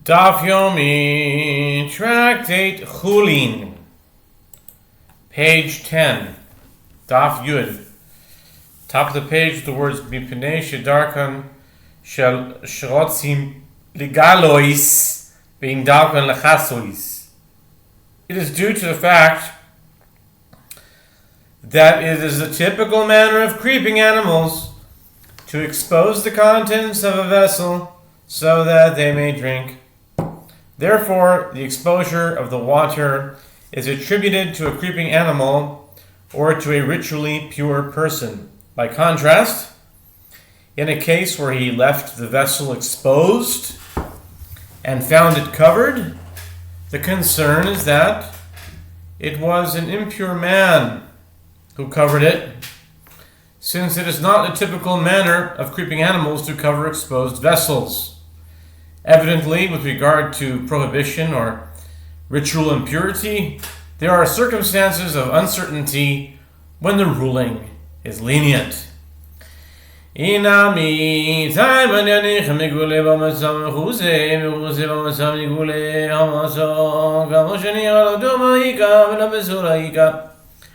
Daf Yomi, Tractate Chullin, page 10, Daf Yud. Top of the page, the words Mipnei Shedarkan Shel Shrotzim Ligalois being Darkan Lechasois. It is due to the fact that it is the typical manner of creeping animals to expose the contents of a vessel so that they may drink. Therefore, the exposure of the water is attributed to a creeping animal or to a ritually pure person. By contrast, in a case where he left the vessel exposed and found it covered, the concern is that it was an impure man who covered it, since it is not a typical manner of creeping animals to cover exposed vessels. Evidently, with regard to prohibition or ritual impurity, there are circumstances of uncertainty when the ruling is lenient.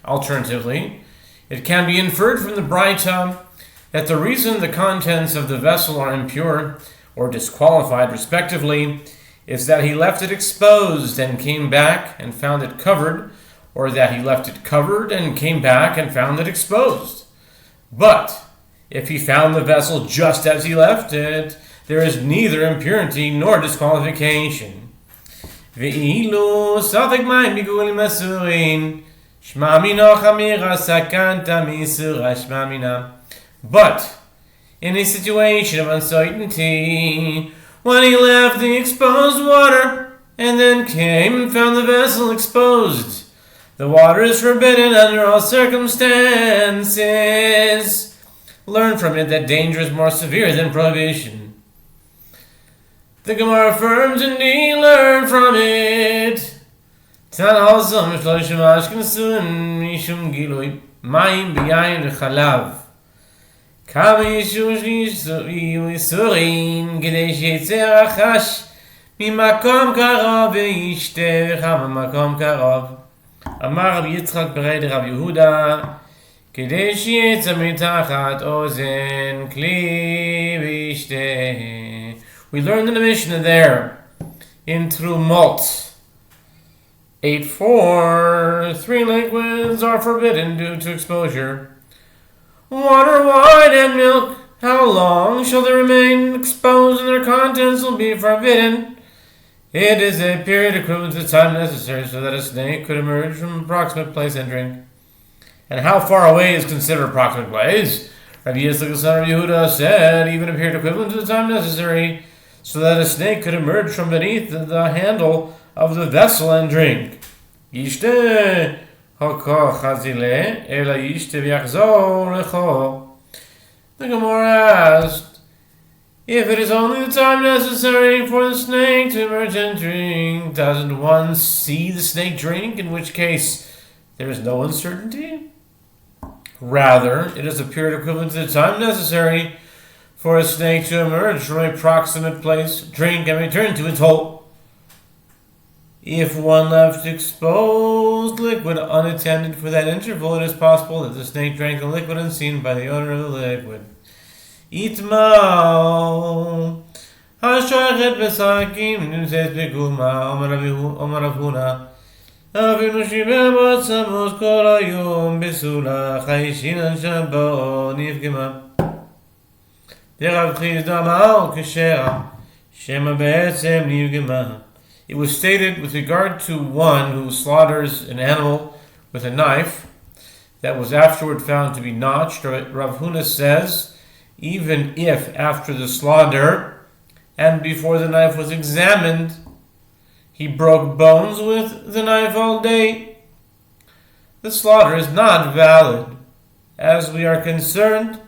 Alternatively, it can be inferred from the Braita that the reason the contents of the vessel are impure or disqualified respectively is that he left it exposed and came back and found it covered, or that he left it covered and came back and found it exposed. But if he found the vessel just as he left it, there is neither impurity nor disqualification. But in a situation of uncertainty, when he left the exposed water and then came and found the vessel exposed, the water is forbidden under all circumstances. Learn from it that danger is more severe than prohibition. The Gemara affirms, indeed, learn from it. Tan also mishloshim ashkensun mishum gilui mayim b'yayin v'chalav. כמה ייסורים כדי שיצא רחש ממקום קרוב וישתה וכמה מקום קרוב. אמר רבי יצחק ברי דרב יהודה כדי שיצא מתחת אוזן כלי וישתה. We learned in the Mishnah there in Trumot 8:4, 3 liquids are forbidden due to exposure: water, wine, and milk. How long shall they remain exposed and their contents will be forbidden? It is a period equivalent to the time necessary so that a snake could emerge from an approximate place and drink. And how far away is considered approximate place? Rabbi Yitzchak the son of Yehuda said, even a period equivalent to the time necessary so that a snake could emerge from beneath the handle of the vessel and drink. Yishteh The Gemara asked, if it is only the time necessary for the snake to emerge and drink, doesn't one see the snake drink, in which case there is no uncertainty? Rather, it is a period equivalent to the time necessary for a snake to emerge from a proximate place, drink, and return to its hole. If one left exposed liquid unattended for that interval, it is possible that the snake drank the liquid unseen by the owner of the liquid. Itmal hashachet besakim nimtzet beguma Omar Rav Huna Avinu shibeh b'atzamos kol hayom besula chayishin shabo nifgema. Derav Chizda ma'al keshera shema be'etzem nifgema. It was stated with regard to one who slaughters an animal with a knife that was afterward found to be notched, or Rav Huna says, even if after the slaughter and before the knife was examined, he broke bones with the knife all day, the slaughter is not valid, as we are concerned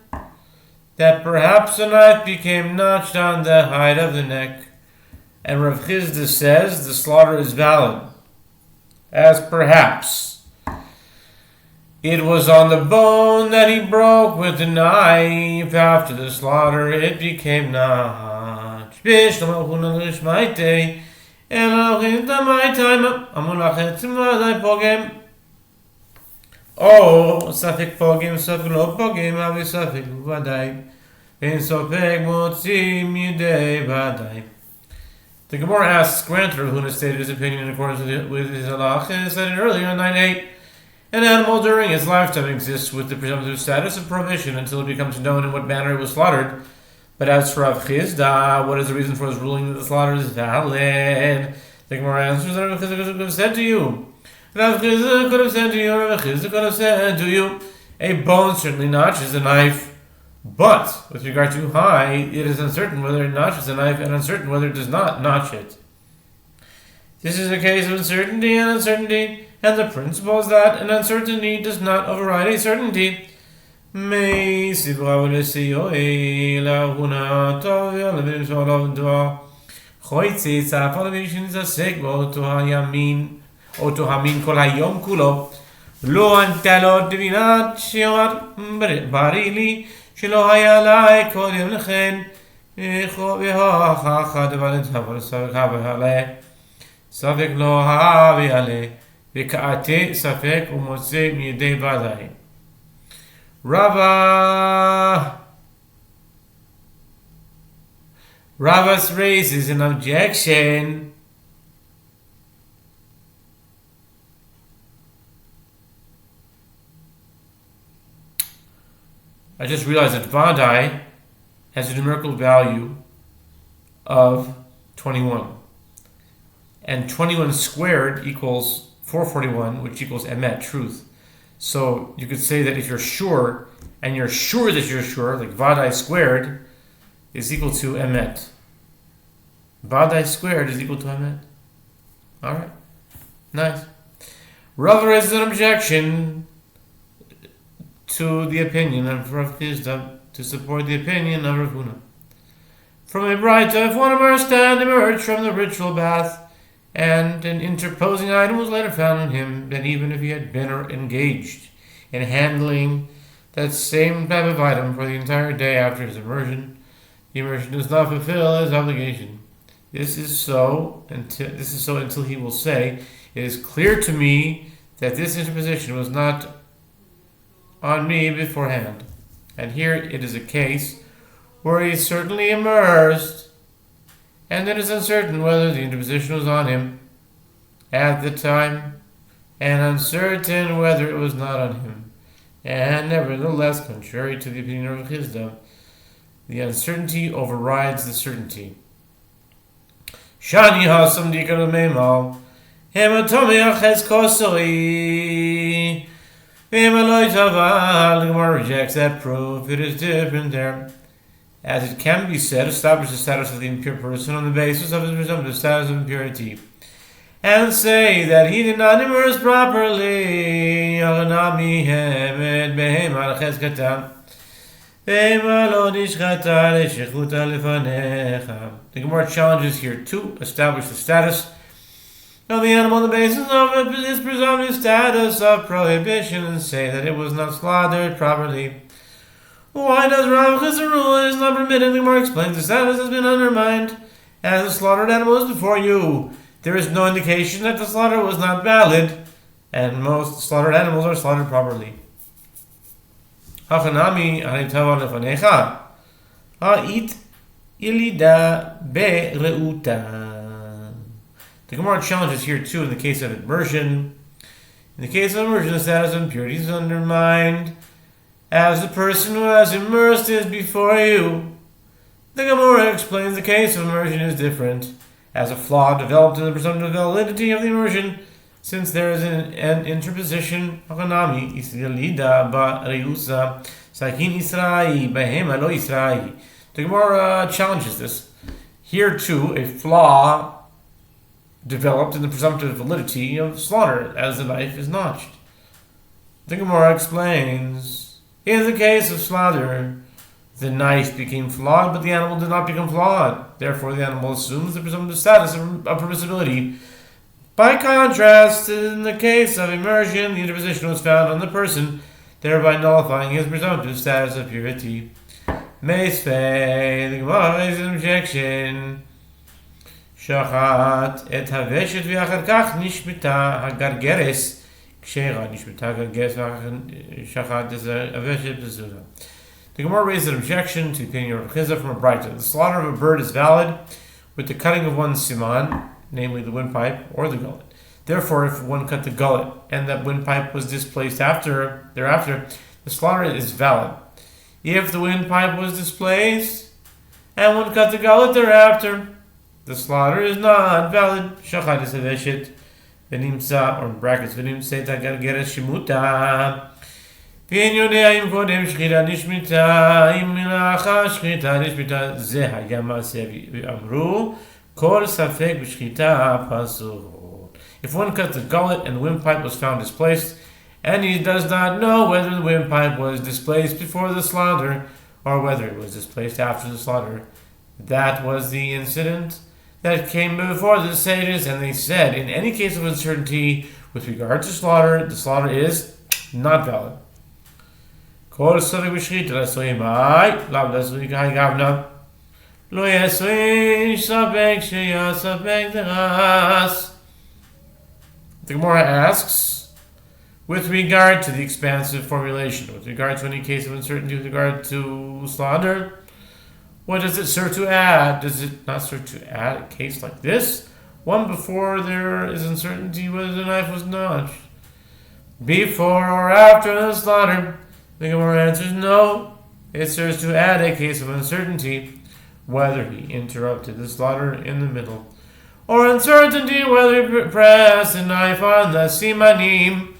that perhaps the knife became notched on the height of the neck. And Rav Chizda says the slaughter is valid, as perhaps it was on the bone that he broke with the knife. After the slaughter it became notched. Shbish Lamahuna Lishmaite, Elohim Damai Time, Amunachet Vadai Pogem. Oh, Safik Pogem, Safik Lo Pogem, Avi Safik Vadai, Ben Sofek Motzim Yudei Vadai. The Gemara asks, granted Ravuna stated his opinion in accordance with his halach, and said it earlier on 9.8. An animal during its lifetime exists with the presumptive status of prohibition until it becomes known in what manner it was slaughtered. But as for Rav Chizda, what is the reason for his ruling that the slaughter is valid? The Gemara answers that Rav Chizda could have said to you. Rav Chizda could have said to you, Rav Chizda could have said to you, a bone certainly notches a knife. But, with regard to high, it is uncertain whether it notches a knife and uncertain whether it does not notch it. This is a case of uncertainty, and the principle is that an uncertainty does not override a certainty. שלא היה לי קודם לכן והוכחה דבלת ספק עליה ספק לא הביא עליה וכעתי ספק ומוצא מידי ודאי Ravas raises an objection. I just realized that Vadai has a numerical value of 21. And 21 squared equals 441, which equals emet, truth. So you could say that if you're sure, and you're sure that you're sure, like Vadai squared is equal to emet. Vadai squared is equal to emet. Alright, nice. Rav raises an objection to the opinion of Rav Chizda to support the opinion of Rav Huna. From a brayta, if one of our stand emerged from the ritual bath and an interposing item was later found on him, then even if he had been engaged in handling that same type of item for the entire day after his immersion, the immersion does not fulfill his obligation. This is so until he will say, "It is clear to me that this interposition was not on me beforehand." And here it is a case where he is certainly immersed, and it is uncertain whether the interposition was on him at the time, and uncertain whether it was not on him. And nevertheless, contrary to the opinion of Chizda, the uncertainty overrides the certainty. Shani hasam dikar meimal hematomi aches kosoi. The Gemara rejects that proof. It is different there. As it can be said, establish the status of the impure person on the basis of his presumptive status of impurity, and say that he did not immerse properly. The Gemara challenges here to establish the status of the animal on the basis of its presumptive status of prohibition and say that it was not slaughtered properly. Why does Rav Chizda rule it is not permitted? The Gemara explains the status has been undermined as the slaughtered animal is before you. There is no indication that the slaughter was not valid, and most slaughtered animals are slaughtered properly. Hachanami ha'itava lefanecha ha'it ilida be'reuta. The Gemara challenges here too in the case of immersion. In the case of immersion, the status of impurity is undermined as the person who has immersed is before you. The Gemara explains the case of immersion is different, as a flaw developed in the presumptive validity of the immersion, since there is an interposition of anami israelida ba reusa sakin isra'i behema lo isra'i. The Gemara challenges this. Here too, a flaw developed in the presumptive validity of slaughter, as the knife is notched. The Gemara explains, in the case of slaughter, the knife became flawed, but the animal did not become flawed. Therefore, the animal assumes the presumptive status of permissibility. By contrast, in the case of immersion, the interposition was found on the person, thereby nullifying his presumptive status of purity. Meisvei, the Gemara raises an objection. Shachat et haveshet v'achar kach nishmita hagargeres kshera nishmita hagargeres shachat is a haveshet b'zuda. The Gemara raises an objection to the opinion of Chizah from a Braita. The slaughter of a bird is valid with the cutting of one's siman, namely the windpipe or the gullet. Therefore, if one cut the gullet and that windpipe was displaced thereafter, the slaughter is valid. If the windpipe was displaced and one cut the gullet thereafter, the slaughter is not valid. Shachad is haveshet v'nimsa, or in brackets v'nimsa gargeres shimuta. ואין יודע אם קודם שחיטה נשמתה, אם לאחר שחיטה נשמתה, זה היה מעשה, ואמרו, כל ספק בשחיטה פסול. If one cut the gullet and the windpipe was found displaced, and he does not know whether the windpipe was displaced before the slaughter, or whether it was displaced after the slaughter, that was the incident that came before the sages, and they said, in any case of uncertainty with regard to slaughter, the slaughter is not valid. כל ספק בשחיטה לעשוי מאי, לאו לעשוי גאי גבנה. לא יעשוי ספק שהיה ספק דרס. The Gemara asks, with regard to the expansive formulation, with regard to any case of uncertainty with regard to slaughter, what does it serve to add? Does it not serve to add a case like this? One before there is uncertainty whether the knife was notched. Before or after the slaughter? The Gemara answers no. It serves to add a case of uncertainty whether he interrupted the slaughter in the middle, or uncertainty whether he pressed the knife on the simanim.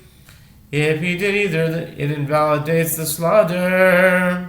If he did either, it invalidates the slaughter.